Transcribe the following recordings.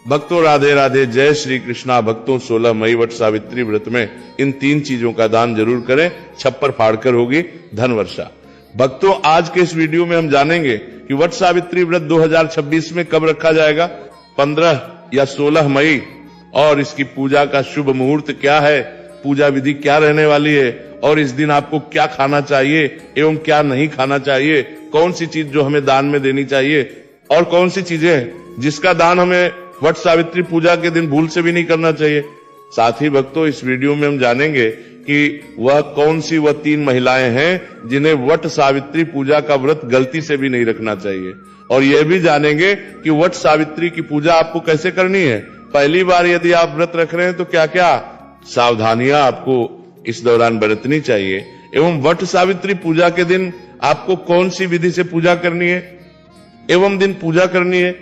भक्तों राधे राधे, जय श्री कृष्णा। भक्तों 16 मई वट सावित्री व्रत में इन 3 चीजों का दान जरूर करें, छप्पर फाड़कर होगी धन वर्षा। भक्तों आज के इस वीडियो में हम जानेंगे कि वट सावित्री व्रत 2026 में कब रखा जाएगा, 15 या 16 मई, और इसकी पूजा का शुभ मुहूर्त क्या है, पूजा विधि क्या रहने वाली है, और इस दिन आपको क्या खाना चाहिए एवं क्या नहीं खाना चाहिए, कौन सी चीज जो हमें दान में देनी चाहिए और कौन सी चीजें हैं जिसका दान हमें वट सावित्री पूजा के दिन भूल से भी नहीं करना चाहिए। साथ ही भक्तों इस वीडियो में हम जानेंगे कि वह कौन सी वह 3 महिलाएं हैं जिन्हें वट सावित्री पूजा का व्रत गलती से भी नहीं रखना चाहिए, और यह भी जानेंगे कि वट सावित्री की पूजा आपको कैसे करनी है। पहली बार यदि आप व्रत रख रहे हैं तो क्या क्या सावधानियां आपको इस दौरान बरतनी चाहिए, एवं वट सावित्री पूजा के दिन आपको कौन सी विधि से पूजा करनी है एवं दिन पूजा करनी है,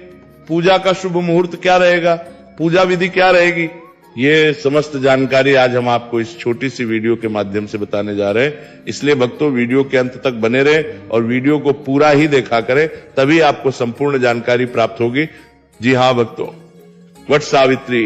पूजा का शुभ मुहूर्त क्या रहेगा, पूजा विधि क्या रहेगी, ये समस्त जानकारी आज हम आपको इस छोटी सी वीडियो के माध्यम से बताने जा रहे हैं। इसलिए भक्तों वीडियो के अंत तक बने रहे और वीडियो को पूरा ही देखा करें, तभी आपको संपूर्ण जानकारी प्राप्त होगी। जी हाँ भक्तों, वट सावित्री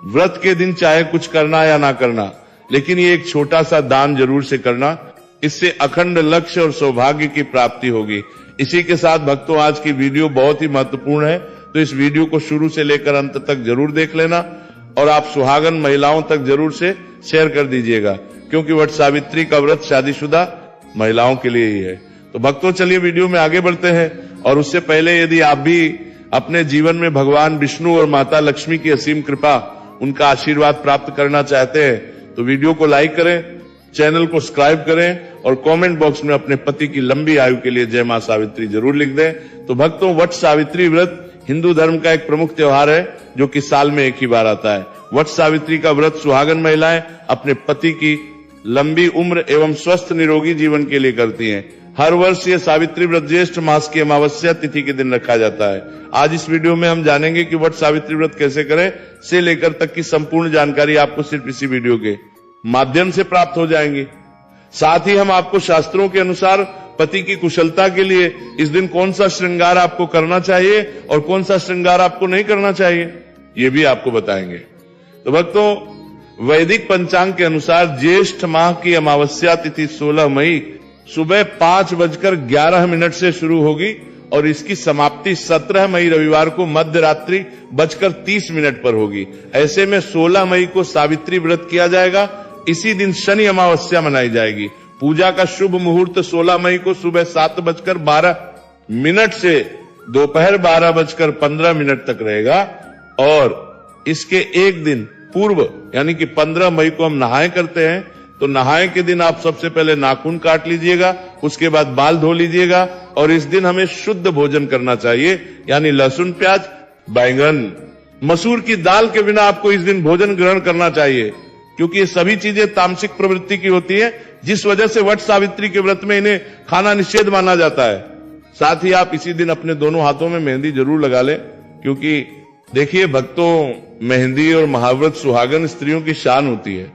व्रत के दिन चाहे कुछ करना या ना करना, लेकिन ये एक छोटा सा दान जरूर से करना, इससे अखंड लक्ष्य और सौभाग्य की प्राप्ति होगी। इसी के साथ भक्तों आज की वीडियो बहुत ही महत्वपूर्ण है, तो इस वीडियो को शुरू से लेकर अंत तक जरूर देख लेना और आप सुहागन महिलाओं तक जरूर से शेयर कर दीजिएगा, क्योंकि वट सावित्री का व्रत शादीशुदा महिलाओं के लिए ही है। तो भक्तों चलिए वीडियो में आगे बढ़ते हैं, और उससे पहले यदि आप भी अपने जीवन में भगवान विष्णु और माता लक्ष्मी की असीम कृपा, उनका आशीर्वाद प्राप्त करना चाहते हैं तो वीडियो को लाइक करें, चैनल को सब्सक्राइब करें और कमेंट बॉक्स में अपने पति की लंबी आयु के लिए जय मां सावित्री जरूर लिख दें। तो भक्तों वट सावित्री व्रत हिंदू धर्म का एक प्रमुख त्योहार है जो कि साल में एक ही बार आता है। वट सावित्री का व्रत सुहागन महिलाएं अपने पति की लंबी उम्र एवं स्वस्थ निरोगी जीवन के लिए करती हैं। हर वर्ष ये सावित्री व्रत ज्येष्ठ मास की अमावस्या तिथि के दिन रखा जाता है। आज इस वीडियो में हम जानेंगे कि वट सावित्री व्रत कैसे करें से लेकर तक की संपूर्ण जानकारी आपको सिर्फ इसी वीडियो के माध्यम से प्राप्त हो जाएंगी। साथ ही हम आपको शास्त्रों के अनुसार पति की कुशलता के लिए इस दिन कौन सा श्रृंगार आपको करना चाहिए और कौन सा श्रृंगार आपको नहीं करना चाहिए, ये भी आपको बताएंगे। तो भक्तों वैदिक पंचांग के अनुसार ज्येष्ठ माह की अमावस्या तिथि 16 मई सुबह 5:11 से शुरू होगी और इसकी समाप्ति 17 मई रविवार को मध्य रात्रि 5:30 पर होगी। ऐसे में 16 मई को सावित्री व्रत किया जाएगा। इसी दिन शनि अमावस्या मनाई जाएगी। पूजा का शुभ मुहूर्त 16 मई को सुबह 7:12 से दोपहर 12:15 तक रहेगा, और इसके एक दिन पूर्व यानी कि 15 मई को हम नहाए करते हैं। तो नहाए के दिन आप सबसे पहले नाखून काट लीजिएगा, उसके बाद बाल धो लीजिएगा, और इस दिन हमें शुद्ध भोजन करना चाहिए, यानी लहसुन, प्याज, बैंगन, मसूर की दाल के बिना आपको इस दिन भोजन ग्रहण करना चाहिए, क्योंकि ये सभी चीजें तामसिक प्रवृत्ति की होती है, जिस वजह से वट सावित्री के व्रत में इन्हें खाना निषेध माना जाता है। साथ ही आप इसी दिन अपने दोनों हाथों में मेहंदी जरूर लगा लें, क्योंकि देखिए भक्तों मेहंदी और महाव्रत सुहागन स्त्रियों की शान होती है।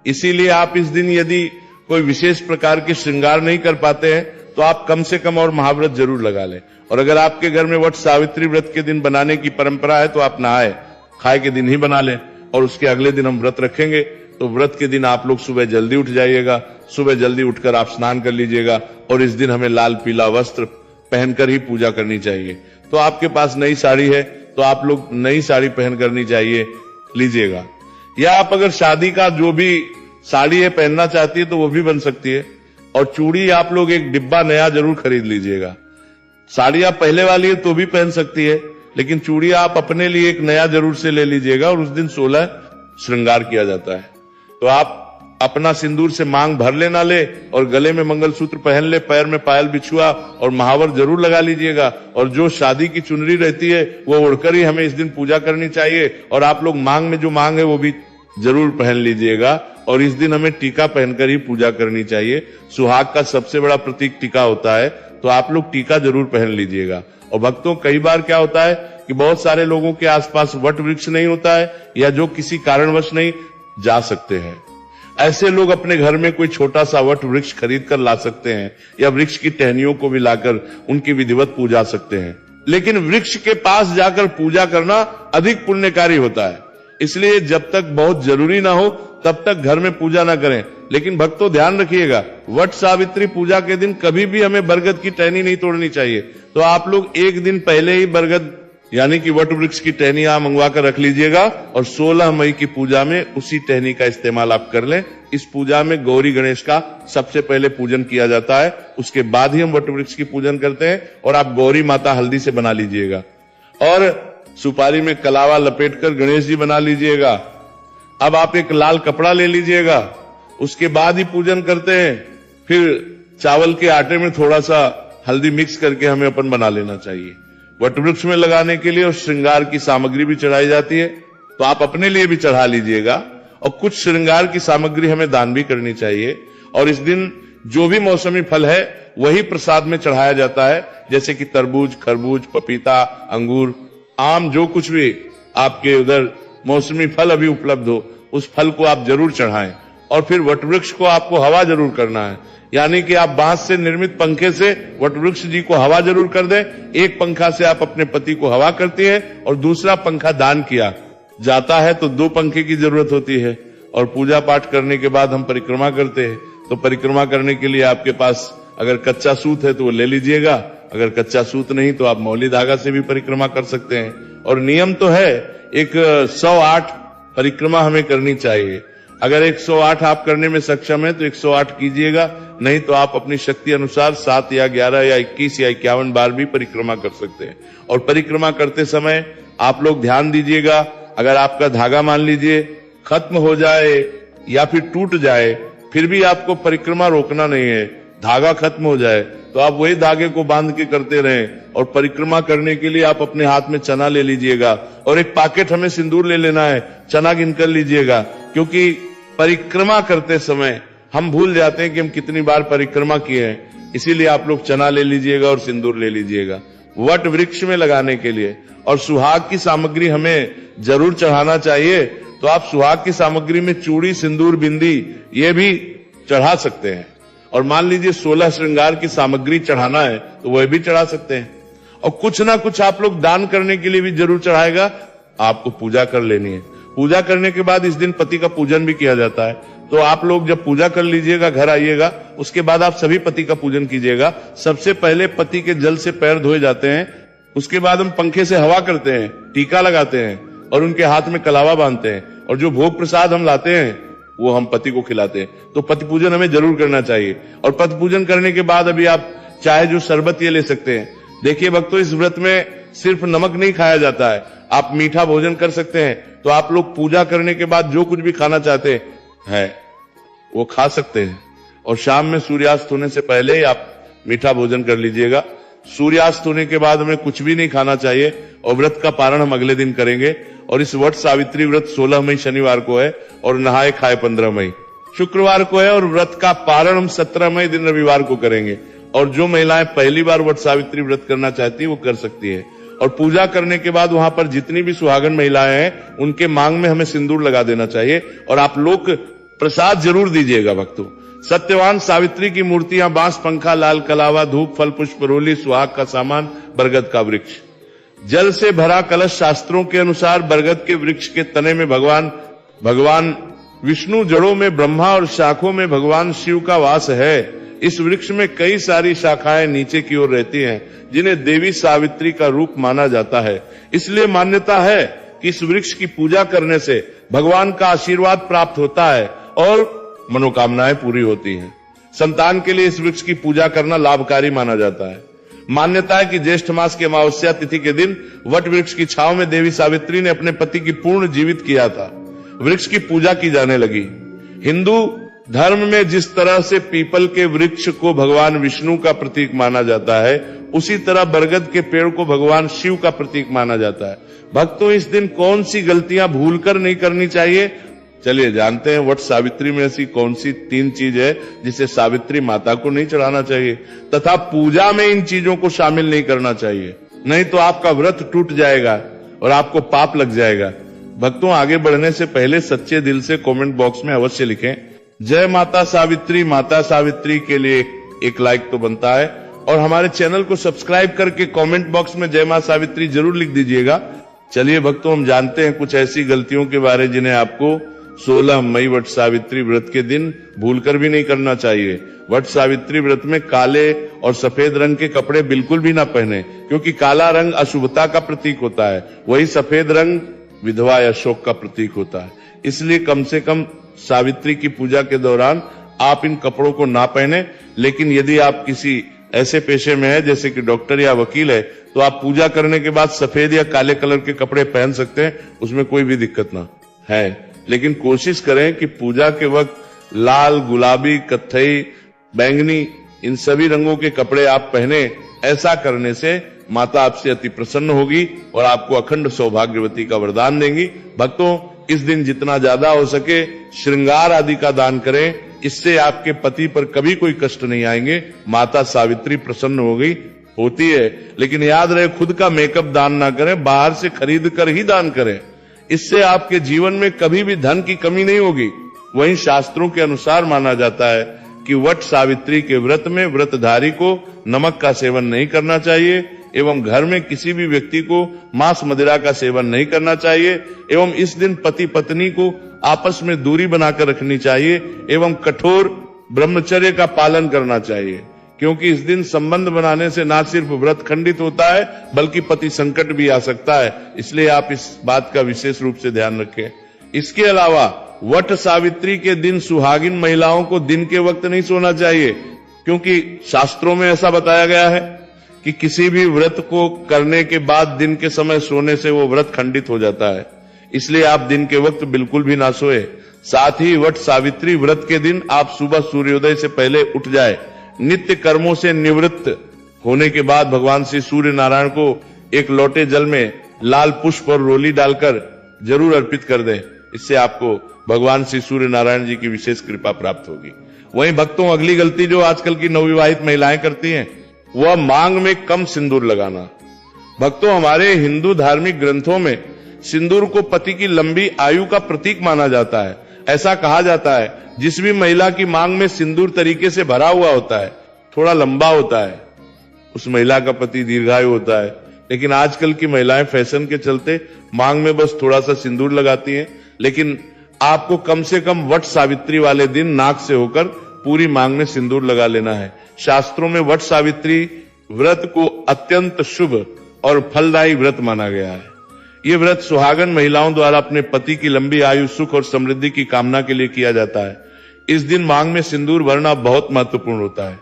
इसीलिए आप इस दिन यदि कोई विशेष प्रकार के श्रृंगार नहीं कर पाते हैं तो आप कम से कम और महाव्रत जरूर लगा लें। और अगर आपके घर में वट सावित्री व्रत के दिन बनाने की परंपरा है तो आप नहाए खाए के दिन ही बना लें, और उसके अगले दिन हम व्रत रखेंगे। तो व्रत के दिन आप लोग सुबह जल्दी उठ जाइएगा, सुबह जल्दी उठकर आप स्नान कर लीजिएगा, और इस दिन हमें लाल पीला वस्त्र पहनकर ही पूजा करनी चाहिए। तो आपके पास नई साड़ी है तो आप लोग नई साड़ी पहन करनी चाहिए लीजिएगा, या आप अगर शादी का जो भी साड़ी है पहनना चाहती है तो वो भी बन सकती है। और चूड़ी आप लोग एक डिब्बा नया जरूर खरीद लीजिएगा। साड़ी आप पहले वाली है तो भी पहन सकती है, लेकिन चूड़ी आप अपने लिए एक नया जरूर से ले लीजिएगा, और उस दिन 16 श्रृंगार किया जाता है। तो आप अपना सिंदूर से मांग भर लेना ले, और गले में मंगलसूत्र पहन ले, पैर में पायल बिछुआ और महावर जरूर लगा लीजिएगा। और जो शादी की चुनरी रहती है वो ओढ़कर ही हमें इस दिन पूजा करनी चाहिए, और आप लोग मांग में जो मांग है वो भी जरूर पहन लीजिएगा। और इस दिन हमें टीका पहनकर ही पूजा करनी चाहिए। सुहाग का सबसे बड़ा प्रतीक टीका होता है, तो आप लोग टीका जरूर पहन लीजिएगा। और भक्तों कई बार क्या होता है कि बहुत सारे लोगों के आसपास वट वृक्ष नहीं होता है, या जो किसी कारणवश नहीं जा सकते हैं। ऐसे लोग अपने घर में कोई छोटा सा वट वृक्ष खरीद कर ला सकते हैं, या वृक्ष की टहनियों को भी लाकर उनकी विधिवत पूजा सकते हैं। लेकिन वृक्ष के पास जाकर पूजा करना अधिक पुण्यकारी होता है। इसलिए जब तक बहुत जरूरी ना हो तब तक घर में पूजा ना करें। लेकिन भक्तों ध्यान रखिएगा, वट सावित्री पूजा के दिन कभी भी हमें बरगद की टहनी नहीं तोड़नी चाहिए। तो आप लोग एक दिन पहले ही बरगद यानी कि वट वृक्ष की टहनी आप मंगवा कर रख लीजिएगा और 16 मई की पूजा में उसी टहनी का इस्तेमाल आप कर लें। इस पूजा में गौरी गणेश का सबसे पहले पूजन किया जाता है, उसके बाद ही हम वट वृक्ष की पूजन करते हैं। और आप गौरी माता हल्दी से बना लीजिएगा और सुपारी में कलावा लपेटकर गणेश जी बना लीजिएगा। अब आप एक लाल कपड़ा ले लीजिएगा, उसके बाद ही पूजन करते हैं। फिर चावल के आटे में थोड़ा सा हल्दी मिक्स करके हमें अपन बना लेना चाहिए। वट वृक्ष में लगाने के लिए और श्रृंगार की सामग्री भी चढ़ाई जाती है, तो आप अपने लिए भी चढ़ा लीजिएगा और कुछ श्रृंगार की सामग्री हमें दान भी करनी चाहिए। और इस दिन जो भी मौसमी फल है वही प्रसाद में चढ़ाया जाता है, जैसे कि तरबूज, खरबूज, पपीता, अंगूर, आम, जो कुछ भी आपके उधर मौसमी फल अभी उपलब्ध हो उस फल को आप जरूर चढ़ाएं। और फिर वटवृक्ष को आपको हवा जरूर करना है, यानी कि आप बांस से निर्मित पंखे से वटवृक्ष जी को हवा जरूर कर दें। एक पंखा से आप अपने पति को हवा करती हैं और दूसरा पंखा दान किया जाता है तो 2 पंखे की जरूरत होती है। और पूजा पाठ करने के बाद हम परिक्रमा करते हैं, तो परिक्रमा करने के लिए आपके पास अगर कच्चा सूत है तो वो ले लीजिएगा, अगर कच्चा सूत नहीं तो आप मौली धागा से भी परिक्रमा कर सकते हैं। और नियम तो है एक 108 परिक्रमा हमें करनी चाहिए। अगर 108 आप करने में सक्षम है तो 108 कीजिएगा, नहीं तो आप अपनी शक्ति अनुसार 7 या 11 या 21 या 51 बार भी परिक्रमा कर सकते हैं। और परिक्रमा करते समय आप लोग ध्यान दीजिएगा, अगर आपका धागा मान लीजिए खत्म हो जाए या फिर टूट जाए, फिर भी आपको परिक्रमा रोकना नहीं है। धागा खत्म हो जाए तो आप वही धागे को बांध के करते रहें। और परिक्रमा करने के लिए आप अपने हाथ में चना ले लीजिएगा और एक पैकेट हमें सिंदूर ले लेना है, चना गिनकर लीजिएगा, क्योंकि परिक्रमा करते समय हम भूल जाते हैं कि हम कितनी बार परिक्रमा किए हैं। इसीलिए आप लोग चना ले लीजिएगा और सिंदूर ले लीजिएगा वट वृक्ष में लगाने के लिए। और सुहाग की सामग्री हमें जरूर चढ़ाना चाहिए, तो आप सुहाग की सामग्री में चूड़ी, सिंदूर, बिंदी ये भी चढ़ा सकते हैं। और मान लीजिए 16 श्रृंगार की सामग्री चढ़ाना है तो वह भी चढ़ा सकते हैं। और कुछ ना कुछ आप लोग दान करने के लिए भी जरूर चढ़ाएगा। आपको पूजा कर लेनी है, पूजा करने के बाद इस दिन पति का पूजन भी किया जाता है। तो आप लोग जब पूजा कर लीजिएगा, घर आइएगा, उसके बाद आप सभी पति का पूजन कीजिएगा। सबसे पहले पति के जल से पैर धोए जाते हैं, उसके बाद हम पंखे से हवा करते हैं, टीका लगाते हैं और उनके हाथ में कलावा बांधते हैं। और जो भोग प्रसाद हम लाते हैं वो हम पति को खिलाते हैं। तो पति पूजन हमें जरूर करना चाहिए। और पति पूजन करने के बाद अभी आप चाहे जो शरबत ये ले सकते हैं। देखिए भक्तों, इस व्रत में सिर्फ नमक नहीं खाया जाता है, आप मीठा भोजन कर सकते हैं। तो आप लोग पूजा करने के बाद जो कुछ भी खाना चाहते हैं वो खा सकते हैं। और शाम में सूर्यास्त होने से पहले ही आप मीठा भोजन कर लीजिएगा। सूर्यास्त होने के बाद हमें कुछ भी नहीं खाना चाहिए। और व्रत का पारण हम अगले दिन करेंगे। और इस वट सावित्री व्रत 16 मई शनिवार को है और नहाए खाए 15 मई शुक्रवार को है। और व्रत का पारण हम 17 मई दिन रविवार को करेंगे। और जो महिलाएं पहली बार वट सावित्री व्रत करना चाहती है वो कर सकती है। और पूजा करने के बाद वहां पर जितनी भी सुहागन महिलाएं हैं उनके मांग में हमें सिंदूर लगा देना चाहिए। और आप लोग प्रसाद जरूर दीजिएगा भक्तों। सत्यवान सावित्री की मूर्तियां, बांस, पंखा, लाल कलावा, धूप, फल, पुष्प, रोली, सुहाग का सामान, बरगद का वृक्ष, जल से भरा कलश। शास्त्रों के अनुसार बरगद के वृक्ष के तने में भगवान विष्णु, जड़ों में ब्रह्मा और शाखों में भगवान शिव का वास है। इस वृक्ष में कई सारी शाखाएं नीचे की ओर रहती हैं, जिन्हें देवी सावित्री का रूप माना जाता है। इसलिए मान्यता है कि इस वृक्ष की पूजा करने से भगवान का आशीर्वाद प्राप्त होता है और मनोकामनाएं पूरी होती हैं। संतान के लिए इस वृक्ष की पूजा करना लाभकारी माना जाता है। मान्यता है कि ज्येष्ठ मास की अमावस्या तिथि के दिन वट वृक्ष की छांव में देवी सावित्री ने अपने पति की पूर्ण जीवित किया था। वृक्ष की पूजा की जाने लगी। हिंदू धर्म में जिस तरह से पीपल के वृक्ष को भगवान विष्णु का प्रतीक माना जाता है, उसी तरह बरगद के पेड़ को भगवान शिव का प्रतीक माना जाता है। भक्तों, इस दिन कौन सी गलतियां भूलकर नहीं करनी चाहिए, चलिए जानते हैं। वट सावित्री में ऐसी कौन सी 3 चीज है जिसे सावित्री माता को नहीं चढ़ाना चाहिए, तथा पूजा में इन चीजों को शामिल नहीं करना चाहिए, नहीं तो आपका व्रत टूट जाएगा और आपको पाप लग जाएगा। भक्तों, आगे बढ़ने से पहले सच्चे दिल से कमेंट बॉक्स में अवश्य लिखें जय माता सावित्री। माता सावित्री के लिए एक लाइक तो बनता है। और हमारे चैनल को सब्सक्राइब करके कमेंट बॉक्स में जय मां सावित्री जरूर लिख दीजिएगा। चलिए भक्तों, हम जानते हैं कुछ ऐसी गलतियों के बारे जिन्हें आपको 16 मई वट सावित्री व्रत के दिन भूलकर भी नहीं करना चाहिए। वट सावित्री व्रत में काले और सफेद रंग के कपड़े बिल्कुल भी ना पहने, क्योंकि काला रंग अशुभता का प्रतीक होता है, वही सफेद रंग विधवा या शोक का प्रतीक होता है। इसलिए कम से कम सावित्री की पूजा के दौरान आप इन कपड़ों को ना पहने। लेकिन यदि आप किसी ऐसे पेशे में है जैसे कि डॉक्टर या वकील है, तो आप पूजा करने के बाद सफेद या काले कलर के कपड़े पहन सकते हैं, उसमें कोई भी दिक्कत ना है। लेकिन कोशिश करें कि पूजा के वक्त लाल, गुलाबी, कत्थई, बैंगनी इन सभी रंगों के कपड़े आप पहने। ऐसा करने से माता आपसे अति प्रसन्न होगी और आपको अखंड सौभाग्यवती का वरदान देंगी। भक्तों, इस दिन जितना ज्यादा हो सके श्रृंगार आदि का दान करें, इससे आपके पति पर कभी कोई कष्ट नहीं आएंगे। माता सावित्री प्रसन्न होती है। लेकिन याद रहे, खुद का मेकअप दान ना करें, बाहर से खरीद कर ही दान करें। इससे आपके जीवन में कभी भी धन की कमी नहीं होगी। वहीं शास्त्रों के अनुसार माना जाता है कि वट सावित्री के व्रत में व्रतधारी को नमक का सेवन नहीं करना चाहिए, एवं घर में किसी भी व्यक्ति को मांस मदिरा का सेवन नहीं करना चाहिए, एवं इस दिन पति पत्नी को आपस में दूरी बनाकर रखनी चाहिए, एवं कठोर ब्रह्मचर्य का पालन करना चाहिए। क्योंकि इस दिन संबंध बनाने से ना सिर्फ व्रत खंडित होता है, बल्कि पति संकट भी आ सकता है। इसलिए आप इस बात का विशेष रूप से ध्यान रखें। इसके अलावा वट सावित्री के दिन सुहागिन महिलाओं को दिन के वक्त नहीं सोना चाहिए, क्योंकि शास्त्रों में ऐसा बताया गया है कि किसी भी व्रत को करने के बाद दिन के समय सोने से वो व्रत खंडित हो जाता है। इसलिए आप दिन के वक्त बिल्कुल भी ना सोए। साथ ही वट सावित्री व्रत के दिन आप सुबह सूर्योदय से पहले उठ जाए। नित्य कर्मों से निवृत्त होने के बाद भगवान श्री सूर्य नारायण को एक लोटे जल में लाल पुष्प और रोली डालकर जरूर अर्पित कर दें। इससे आपको भगवान श्री सूर्य नारायण जी की विशेष कृपा प्राप्त होगी। वहीं भक्तों, अगली गलती जो आजकल की नवविवाहित महिलाएं करती हैं, वह मांग में कम सिंदूर लगाना। भक्तों, हमारे हिंदू धार्मिक ग्रंथों में सिंदूर को पति की लंबी आयु का प्रतीक माना जाता है। ऐसा कहा जाता है, जिस भी महिला की मांग में सिंदूर तरीके से भरा हुआ होता है, थोड़ा लंबा होता है, उस महिला का पति दीर्घायु होता है। लेकिन आजकल की महिलाएं फैशन के चलते मांग में बस थोड़ा सा सिंदूर लगाती हैं। लेकिन आपको कम से कम वट सावित्री वाले दिन नाक से होकर पूरी मांग में सिंदूर लगा लेना है। शास्त्रों में वट सावित्री व्रत को अत्यंत शुभ और फलदायी व्रत माना गया है। ये व्रत सुहागन महिलाओं द्वारा अपने पति की लंबी आयु, सुख और समृद्धि की कामना के लिए किया जाता है। इस दिन मांग में सिंदूर भरना बहुत महत्वपूर्ण होता है।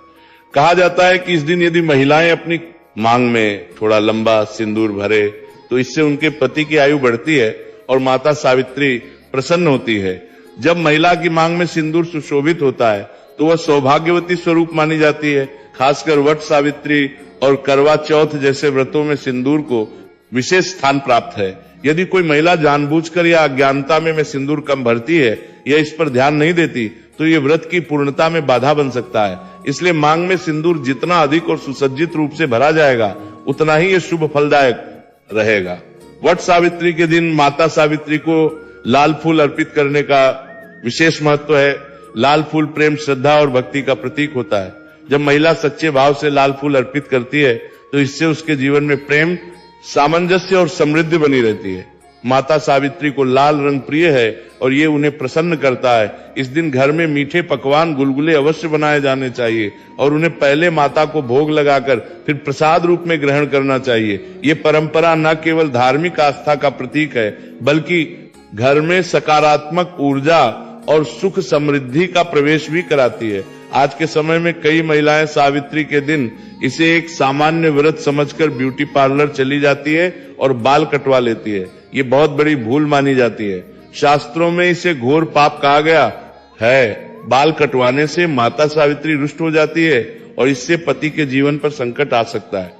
कहा जाता है कि इस दिन यदि महिलाएं अपनी मांग में थोड़ा लंबा सिंदूर भरे, तो इससे उनके पति की आयु बढ़ती है और माता सावित्री प्रसन्न होती है। जब महिला की मांग में सिंदूर सुशोभित होता है, तो वह सौभाग्यवती स्वरूप मानी जाती है। खासकर वट सावित्री और करवा चौथ जैसे व्रतों में सिंदूर को विशेष स्थान प्राप्त है। यदि कोई महिला जानबूझकर या अज्ञानता में सिंदूर कम भरती है या इस पर ध्यान नहीं देती, तो ये व्रत की पूर्णता में बाधा बन सकता है। इसलिए मांग में सिंदूर जितना अधिक और सुसज्जित रूप से भरा जाएगा, उतना ही ये शुभ फलदायक रहेगा। वट सावित्री के दिन माता सावित्री को लाल फूल अर्पित करने का विशेष महत्व है। लाल फूल प्रेम, श्रद्धा और भक्ति का प्रतीक होता है। जब महिला सच्चे भाव से लाल फूल अर्पित करती है, तो इससे उसके जीवन में प्रेम, सामंजस्य और समृद्धि बनी रहती है। माता सावित्री को लाल रंग प्रिय है और ये उन्हें प्रसन्न करता है। इस दिन घर में मीठे पकवान, गुलगुले अवश्य बनाए जाने चाहिए और उन्हें पहले माता को भोग लगाकर फिर प्रसाद रूप में ग्रहण करना चाहिए। ये परंपरा न केवल धार्मिक आस्था का प्रतीक है, बल्कि घर में सकारात्मक ऊर्जा और सुख समृद्धि का प्रवेश भी कराती है। आज के समय में कई महिलाएं सावित्री के दिन इसे एक सामान्य व्रत समझकर ब्यूटी पार्लर चली जाती है और बाल कटवा लेती है। ये बहुत बड़ी भूल मानी जाती है। शास्त्रों में इसे घोर पाप कहा गया है। बाल कटवाने से माता सावित्री रुष्ट हो जाती है और इससे पति के जीवन पर संकट आ सकता है।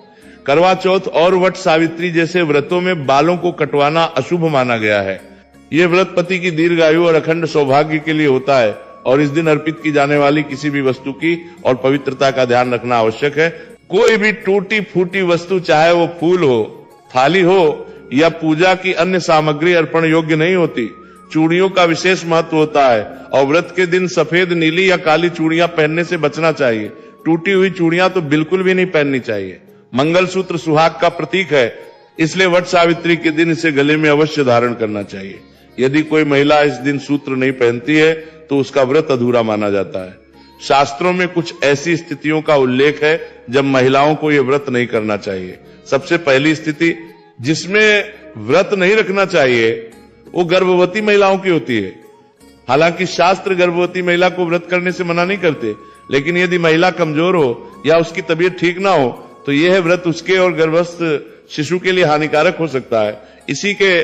करवा चौथ और वट सावित्री जैसे व्रतों में बालों को कटवाना अशुभ माना गया है। ये व्रत पति की दीर्घायु और अखंड सौभाग्य के लिए होता है और इस दिन अर्पित की जाने वाली किसी भी वस्तु की और पवित्रता का ध्यान रखना आवश्यक है। कोई भी टूटी फूटी वस्तु, चाहे वो फूल हो, थाली हो या पूजा की अन्य सामग्री अर्पण योग्य नहीं होती। चूड़ियों का विशेष महत्व होता है और व्रत के दिन सफेद, नीली या काली चूड़ियां पहनने से बचना चाहिए। टूटी हुई चूड़ियां तो बिल्कुल भी नहीं पहननी चाहिए। मंगलसूत्र सुहाग का प्रतीक है, इसलिए वट सावित्री के दिन इसे गले में अवश्य धारण करना चाहिए। यदि कोई महिला इस दिन सूत्र नहीं पहनती है तो उसका व्रत अधूरा माना जाता है। शास्त्रों में कुछ ऐसी स्थितियों का उल्लेख है जब महिलाओं को यह व्रत नहीं करना चाहिए। सबसे पहली स्थिति जिसमें व्रत नहीं रखना चाहिए वो गर्भवती महिलाओं की होती है। हालांकि शास्त्र गर्भवती महिला को व्रत करने से मना नहीं करते, लेकिन यदि महिला कमजोर हो या उसकी तबीयत ठीक ना हो तो यह व्रत उसके और गर्भस्थ शिशु के लिए हानिकारक हो सकता है। इसी के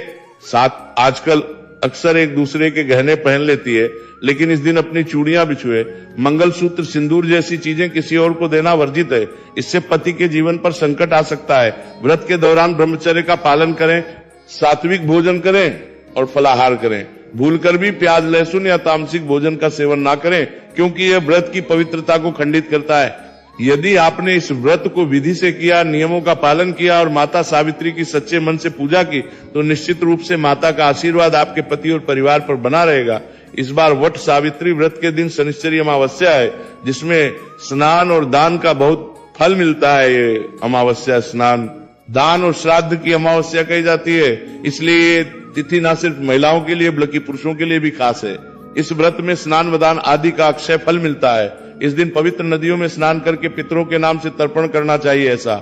साथ आजकल अक्सर एक दूसरे के गहने पहन लेती है, लेकिन इस दिन अपनी चूड़ियां भी छुए। मंगलसूत्र, सिंदूर जैसी चीजें किसी और को देना वर्जित है। इससे पति के जीवन पर संकट आ सकता है। व्रत के दौरान ब्रह्मचर्य का पालन करें, सात्विक भोजन करें और फलाहार करें। भूलकर भी प्याज, लहसुन या तामसिक भोजन का सेवन ना करें, क्योंकि यह व्रत की पवित्रता को खंडित करता है। यदि आपने इस व्रत को विधि से किया, नियमों का पालन किया और माता सावित्री की सच्चे मन से पूजा की, तो निश्चित रूप से माता का आशीर्वाद आपके पति और परिवार पर बना रहेगा। इस बार वट सावित्री व्रत के दिन शनिश्चरी अमावस्या है, जिसमें स्नान और दान का बहुत फल मिलता है। ये अमावस्या स्नान, दान और श्राद्ध की अमावस्या कही जाती है, इसलिए ये तिथि न सिर्फ महिलाओं के लिए बल्कि पुरुषों के लिए भी खास है। इस व्रत में स्नान, वदान आदि का अक्षय फल मिलता है। इस दिन पवित्र नदियों में स्नान करके पितरों के नाम से तर्पण करना चाहिए। ऐसा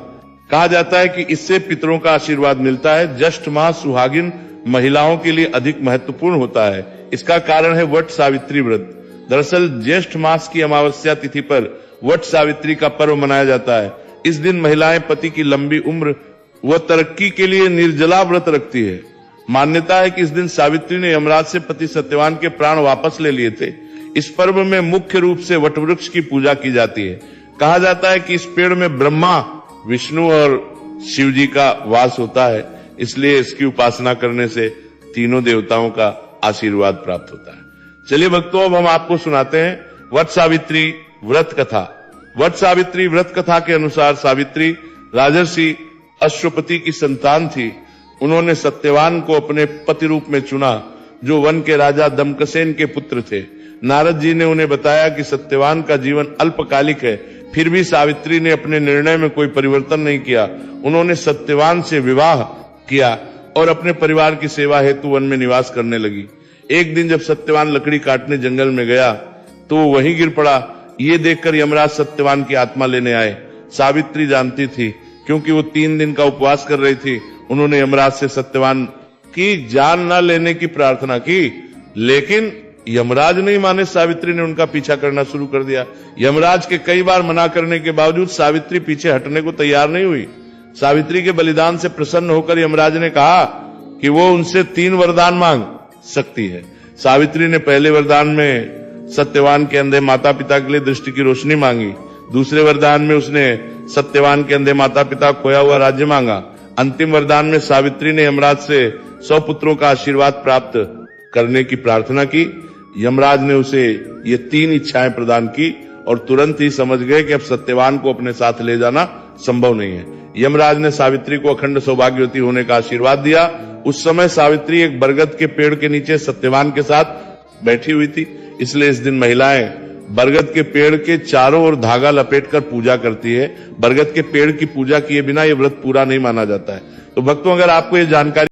कहा जाता है कि इससे पितरों का आशीर्वाद मिलता है। ज्येष्ठ माह सुहागिन महिलाओं के लिए अधिक महत्वपूर्ण होता है। इसका कारण है वट सावित्री व्रत। दरअसल ज्येष्ठ मास की अमावस्या तिथि पर वट सावित्री का पर्व मनाया जाता है। इस दिन महिलाएं पति की लंबी उम्र व तरक्की के लिए निर्जला व्रत रखती है। मान्यता है कि इस दिन सावित्री ने यमराज से पति सत्यवान के प्राण वापस ले लिए थे। इस पर्व में मुख्य रूप से वटवृक्ष की पूजा की जाती है। कहा जाता है कि इस पेड़ में ब्रह्मा, विष्णु और शिव जी का वास होता है, इसलिए इसकी उपासना करने से तीनों देवताओं का आशीर्वाद प्राप्त होता है। चलिए भक्तों, अब हम आपको सुनाते हैं वट सावित्री व्रत कथा। वट सावित्री व्रत कथा के अनुसार सावित्री राजर्षि अश्वपति की संतान थी। उन्होंने सत्यवान को अपने पति रूप में चुना, जो वन के राजा दमकसेन के पुत्र थे। नारद जी ने उन्हें बताया कि सत्यवान का जीवन अल्पकालिक है, फिर भी सावित्री ने अपने निर्णय में कोई परिवर्तन नहीं किया। उन्होंने सत्यवान से विवाह किया और अपने परिवार की सेवा हेतु वन में निवास करने लगी। एक दिन जब सत्यवान लकड़ी काटने जंगल में गया तो वो वहीं गिर पड़ा। ये देखकर यमराज सत्यवान की आत्मा लेने आए। सावित्री जानती थी, क्योंकि वो 3 दिन का उपवास कर रही थी। उन्होंने यमराज से सत्यवान की जान न लेने की प्रार्थना की, लेकिन यमराज नहीं माने। सावित्री ने उनका पीछा करना शुरू कर दिया। यमराज के कई बार मना करने के बावजूद सावित्री पीछे हटने को तैयार नहीं हुई। सावित्री के बलिदान से प्रसन्न होकर यमराज ने कहा कि वो उनसे 3 वरदान मांग सकती है। सावित्री ने पहले वरदान में सत्यवान के अंधे माता पिता के लिए दृष्टि की रोशनी मांगी। दूसरे वरदान में उसने सत्यवान के अंधे माता पिता खोया हुआ राज्य मांगा। अंतिम वरदान में सावित्री ने यमराज से 100 पुत्रों का आशीर्वाद प्राप्त करने की प्रार्थना की। यमराज ने उसे ये 3 इच्छाएं प्रदान की और तुरंत ही समझ गए कि अब सत्यवान को अपने साथ ले जाना संभव नहीं है। यमराज ने सावित्री को अखंड सौभाग्यवती होने का आशीर्वाद दिया। उस समय सावित्री एक बरगद के पेड़ के नीचे सत्यवान के साथ बैठी हुई थी, इसलिए इस दिन महिलाएं बरगद के पेड़ के चारों ओर धागा लपेटकर पूजा करती है। बरगद के पेड़ की पूजा किए बिना यह व्रत पूरा नहीं माना जाता है। तो भक्तों, अगर आपको ये जानकारी